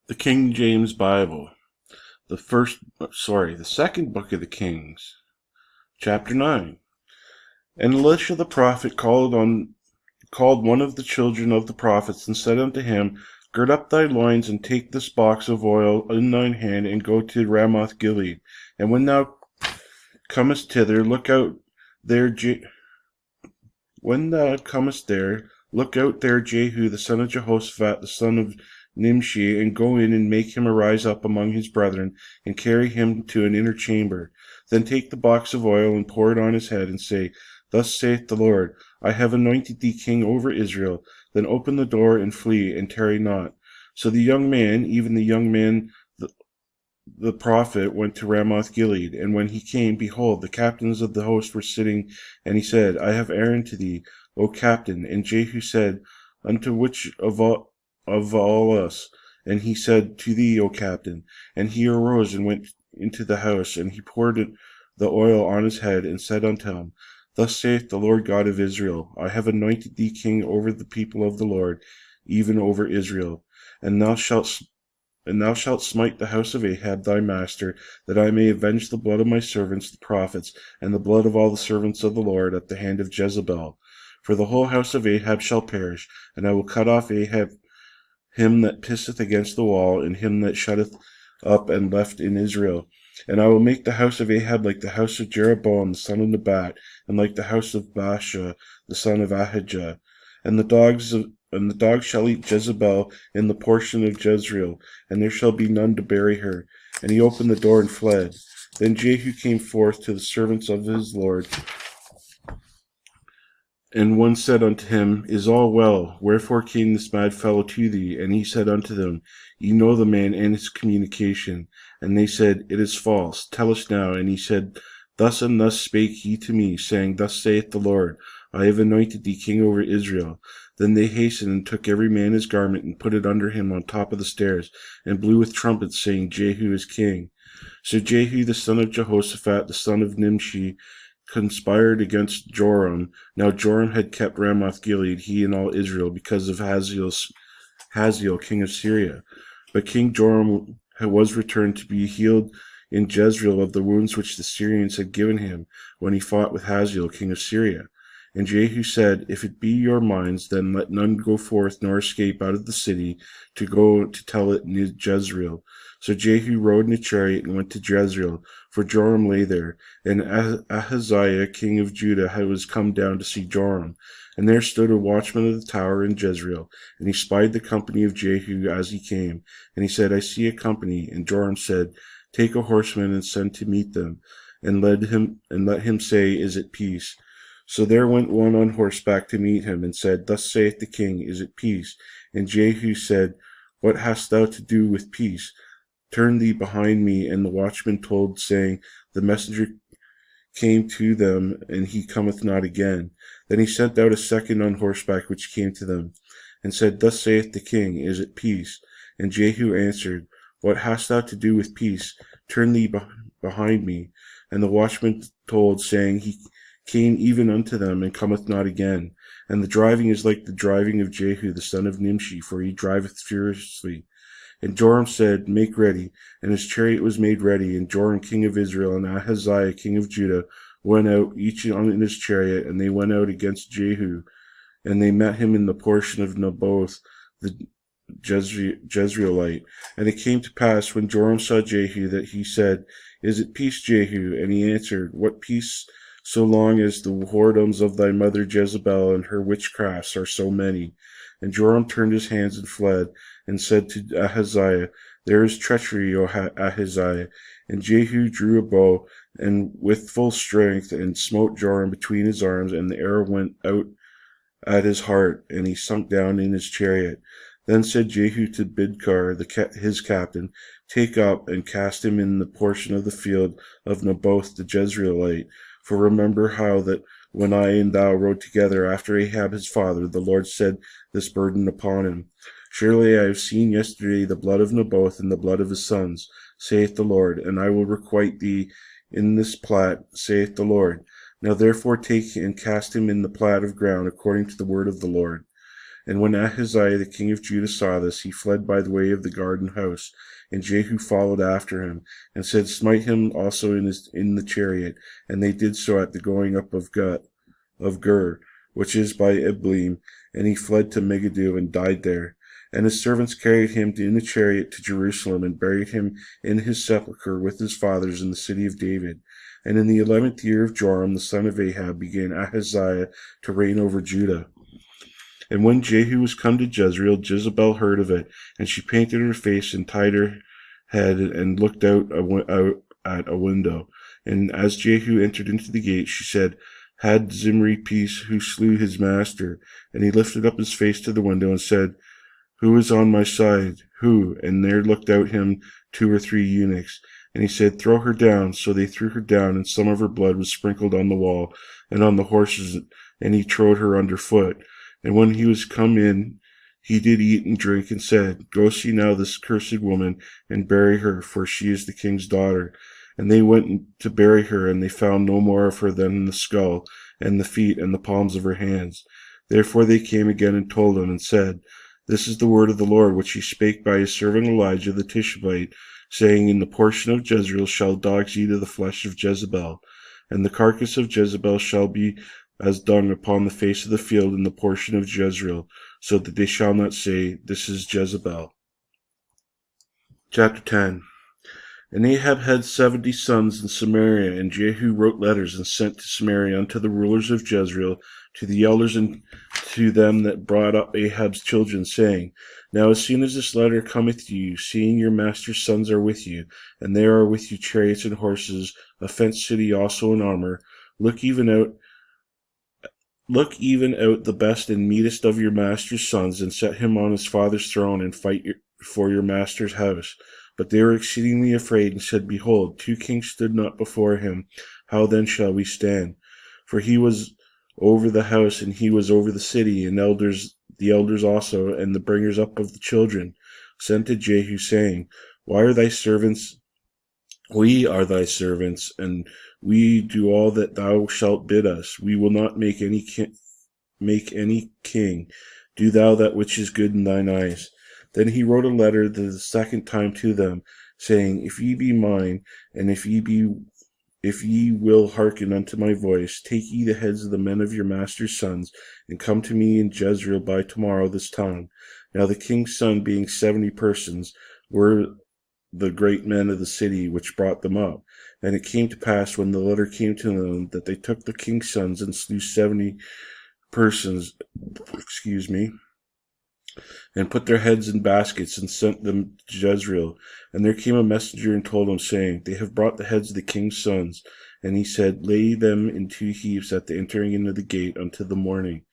The King James Bible, the second book of the Kings, chapter 9. And Elisha the prophet called one of the children of the prophets, and said unto him, Gird up thy loins, and take this box of oil in thine hand, and go to Ramoth Gilead. And when thou comest thither, look out there Jehu the son of Jehoshaphat, the son of Nimshi, and go in and make him arise up among his brethren, and carry him to an inner chamber. Then take the box of oil, and pour it on his head, and say, Thus saith the Lord, I have anointed thee king over Israel. Then open the door, and flee, and tarry not. So the young man, even the young man the prophet, went to Ramoth Gilead. And when he came, behold, the captains of the host were sitting, and he said, I have errand to thee, O captain. And Jehu said, Unto which of all us? And he said, To thee, O captain. And he arose and went into the house, and he poured the oil on his head, and said unto him, Thus saith the Lord God of Israel, I have anointed thee king over the people of the Lord, even over Israel. And thou shalt smite the house of Ahab thy master, that I may avenge the blood of my servants the prophets, and the blood of all the servants of the Lord at the hand of Jezebel. For the whole house of Ahab shall perish, and I will cut off Ahab him that pisseth against the wall, and him that shutteth up and left in Israel. And I will make the house of Ahab like the house of Jeroboam the son of Nebat, and like the house of Baasha the son of Ahijah. And the dogs shall eat Jezebel in the portion of Jezreel, and there shall be none to bury her. And he opened the door and fled. Then Jehu came forth to the servants of his Lord, and one said unto him, Is all well? Wherefore came this mad fellow to thee? And he said unto them, Ye know the man and his communication. And they said, It is false. Tell us now. And he said, Thus and thus spake he to me, saying, Thus saith the Lord, I have anointed thee king over Israel. Then they hastened and took every man his garment, and put it under him on top of the stairs, and blew with trumpets, saying, Jehu is king. So Jehu the son of Jehoshaphat, the son of Nimshi, conspired against Joram. Now Joram had kept Ramoth Gilead, he and all Israel, because of Hazael king of Syria. But King Joram was returned to be healed in Jezreel of the wounds which the Syrians had given him when he fought with Hazael king of Syria. And Jehu said, If it be your minds, then let none go forth nor escape out of the city to go to tell it in Jezreel. So Jehu rode in a chariot and went to Jezreel, for Joram lay there. And Ahaziah king of Judah was come down to see Joram. And there stood a watchman of the tower in Jezreel, and he spied the company of Jehu as he came. And he said, I see a company. And Joram said, Take a horseman and send to meet them, and let him say, Is it peace? So there went one on horseback to meet him, and said, Thus saith the king, Is it peace? And Jehu said, What hast thou to do with peace? Turn thee behind me. And the watchman told, saying, The messenger came to them, and he cometh not again. Then he sent out a second on horseback, which came to them, and said, Thus saith the king, Is it peace? And Jehu answered, What hast thou to do with peace? Turn thee behind me. And the watchman told, saying, He came even unto them, and cometh not again. And the driving is like the driving of Jehu the son of Nimshi, for he driveth furiously. And Joram said, Make ready. And his chariot was made ready. And Joram king of Israel and Ahaziah king of Judah went out, each in his chariot, and they went out against Jehu. And they met him in the portion of Naboth the Jezreelite. And it came to pass, when Joram saw Jehu, that he said, Is it peace, Jehu? And he answered, What peace, so long as the whoredoms of thy mother Jezebel and her witchcrafts are so many? And Joram turned his hands and fled, and said to Ahaziah, There is treachery, O Ahaziah. And Jehu drew a bow, and with full strength, and smote Joram between his arms, and the arrow went out at his heart, and he sunk down in his chariot. Then said Jehu to Bidkar, his captain, Take up, and cast him in the portion of the field of Naboth the Jezreelite. For remember how that when I and thou rode together after Ahab his father, the Lord set this burden upon him. Surely I have seen yesterday the blood of Naboth and the blood of his sons, saith the Lord, and I will requite thee in this plat, saith the Lord. Now therefore take and cast him in the plat of ground, according to the word of the Lord. And when Ahaziah the king of Judah saw this, he fled by the way of the garden house. And Jehu followed after him, and said, Smite him also in the chariot. And they did so at the going up of Gur, which is by Ibleam. And he fled to Megiddo, and died there. And his servants carried him in the chariot to Jerusalem, and buried him in his sepulchre with his fathers in the city of David. And in the 11th year of Joram the son of Ahab began Ahaziah to reign over Judah. And when Jehu was come to Jezreel, Jezebel heard of it, and she painted her face and tied her head and looked out at a window. And as Jehu entered into the gate, she said, Had Zimri peace who slew his master? And he lifted up his face to the window and said, Who is on my side? Who? And there looked out him 2 or 3 eunuchs. And he said, Throw her down. So they threw her down, and some of her blood was sprinkled on the wall and on the horses, and he trode her under foot. And when he was come in, he did eat and drink, and said, Go see now this cursed woman, and bury her, for she is the king's daughter. And they went to bury her, and they found no more of her than the skull, and the feet, and the palms of her hands. Therefore they came again and told him, and said, This is the word of the Lord, which he spake by his servant Elijah the Tishbite, saying, In the portion of Jezreel shall dogs eat of the flesh of Jezebel, and the carcass of Jezebel shall be as dung upon the face of the field in the portion of Jezreel, so that they shall not say, This is Jezebel. Chapter 10. And Ahab had 70 sons in Samaria, and Jehu wrote letters and sent to Samaria unto the rulers of Jezreel, to the elders and to them that brought up Ahab's children, saying, Now as soon as this letter cometh to you, seeing your master's sons are with you, and there are with you chariots and horses, a fenced city also in armor, look even out the best and meetest of your master's sons, and set him on his father's throne, and fight for your master's house. But they were exceedingly afraid, and said, Behold, 2 kings stood not before him. How then shall we stand? For he was over the house, and he was over the city, and the elders also, and the bringers up of the children, sent to Jehu, saying, We are thy servants, and we do all that thou shalt bid us. We will not make any king. Do thou that which is good in thine eyes. Then he wrote a letter the 2nd time to them, saying, If ye be mine, and if ye will hearken unto my voice, take ye the heads of the men of your master's sons, and come to me in Jezreel by tomorrow this time. Now the king's son, being 70 persons, were the great men of the city which brought them up. And it came to pass, when the letter came to them, that they took the king's sons and slew 70 persons, and put their heads in baskets, and sent them to Jezreel. And there came a messenger and told him, saying, They have brought the heads of the king's sons. And he said, Lay them in 2 heaps at the entering into the gate unto the morning.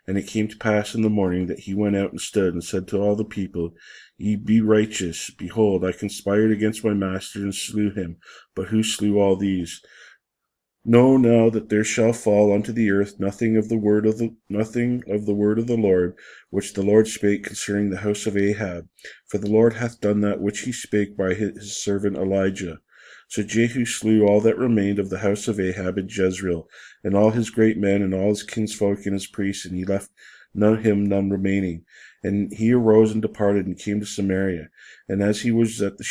And it came to pass in the morning that he went out and stood, and said to all the people, Ye be righteous. Behold, I conspired against my master, and slew him. But who slew all these? Know now that there shall fall unto the earth nothing of the word of the Lord, which the Lord spake concerning the house of Ahab. For the Lord hath done that which he spake by his servant Elijah. So Jehu slew all that remained of the house of Ahab in Jezreel, and all his great men, and all his kinsfolk and his priests, and he left none remaining. And he arose and departed, and came to Samaria. And as he was at the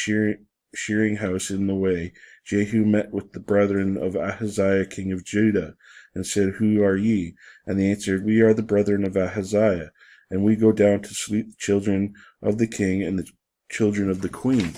shearing house in the way, Jehu met with the brethren of Ahaziah king of Judah, and said, Who are ye? And they answered, We are the brethren of Ahaziah, and we go down to sleep the children of the king and the children of the queen.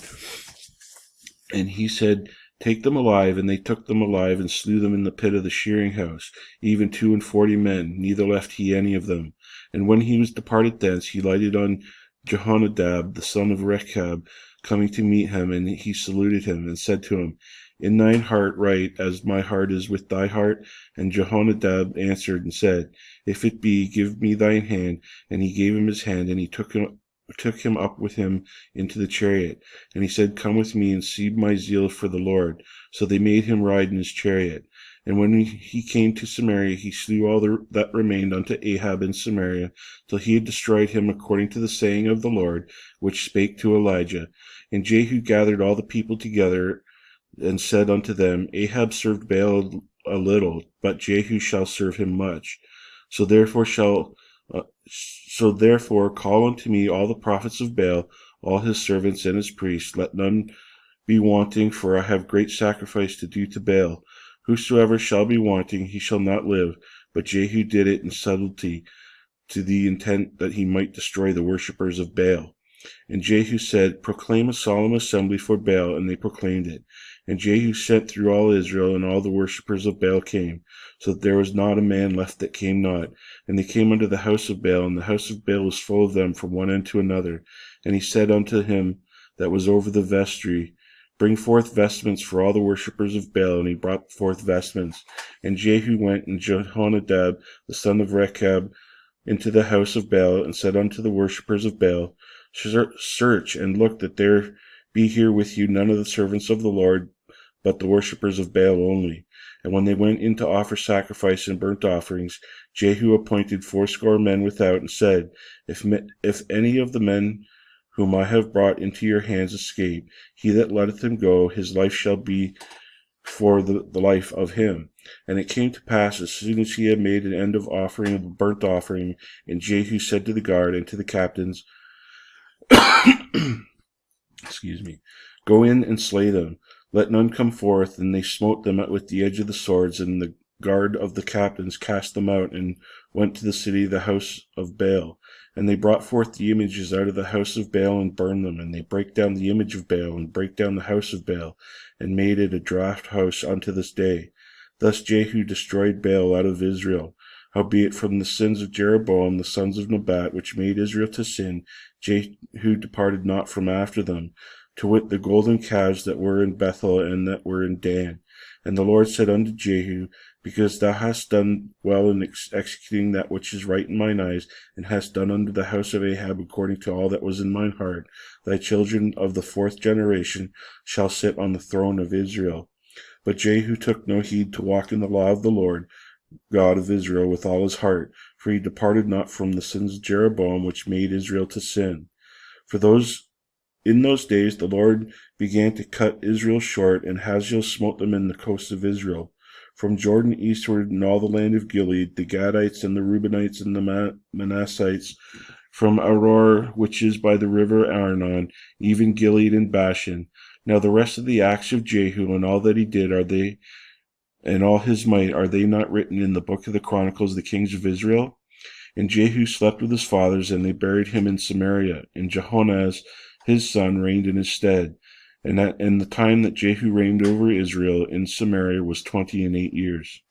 And he said, Take them alive. And they took them alive, and slew them in the pit of the shearing house, even 42 men, neither left he any of them. And when he was departed thence, he lighted on Jehonadab, the son of Rechab, coming to meet him, and he saluted him, and said to him, In thine heart right, as my heart is with thy heart. And Jehonadab answered and said, If it be, give me thine hand. And he gave him his hand, and he took him up with him into the chariot. And he said, Come with me, and see my zeal for the Lord. So they made him ride in his chariot. And when he came to Samaria, he slew all that remained unto Ahab in Samaria, till he had destroyed him according to the saying of the Lord, which spake to Elijah. And Jehu gathered all the people together, and said unto them, Ahab served Baal a little, but Jehu shall serve him much. So therefore shall So therefore call unto me all the prophets of Baal, all his servants and his priests. Let none be wanting, for I have great sacrifice to do to Baal. Whosoever shall be wanting, he shall not live. But Jehu did it in subtlety, to the intent that he might destroy the worshippers of Baal. And Jehu said, Proclaim a solemn assembly for Baal, and they proclaimed it. And Jehu sent through all Israel, and all the worshippers of Baal came, so that there was not a man left that came not. And they came unto the house of Baal, and the house of Baal was full of them from one end to another. And he said unto him that was over the vestry, Bring forth vestments for all the worshippers of Baal. And he brought forth vestments. And Jehu went, and Jehonadab, the son of Rechab, into the house of Baal, and said unto the worshippers of Baal, Search and look that there be here with you none of the servants of the Lord, but the worshippers of Baal only. And when they went in to offer sacrifice and burnt offerings, Jehu appointed 80 men without, and said, If any of the men whom I have brought into your hands escape, he that letteth him go, his life shall be for the life of him. And it came to pass, as soon as he had made an end of offering of a burnt offering, and Jehu said to the guard and to the captains, Excuse me, Go in and slay them. Let none come forth. And they smote them with the edge of the swords, and the guard of the captains cast them out, and went to the city, the house of Baal. And they brought forth the images out of the house of Baal, and burned them. And they brake down the image of Baal, and brake down the house of Baal, and made it a draught house unto this day. Thus Jehu destroyed Baal out of Israel. Howbeit from the sins of Jeroboam the sons of Nebat, which made Israel to sin, Jehu departed not from after them, to wit, the golden calves that were in Bethel and that were in Dan. And the Lord said unto Jehu, Because thou hast done well in executing that which is right in mine eyes, and hast done unto the house of Ahab according to all that was in mine heart, thy children of the 4th generation shall sit on the throne of Israel. But Jehu took no heed to walk in the law of the Lord God of Israel with all his heart, for he departed not from the sins of Jeroboam, which made Israel to sin. In those days the Lord began to cut Israel short, and Hazael smote them in the coasts of Israel, from Jordan eastward in all the land of Gilead, the Gadites and the Reubenites and the Manassites, from Aroer, which is by the river Arnon, even Gilead and Bashan. Now the rest of the acts of Jehu and all that he did, and all his might, are they not written in the book of the Chronicles of the kings of Israel? And Jehu slept with his fathers, and they buried him in Samaria. And Jehonaz his son reigned in his stead. And the time that Jehu reigned over Israel in Samaria was 28 years.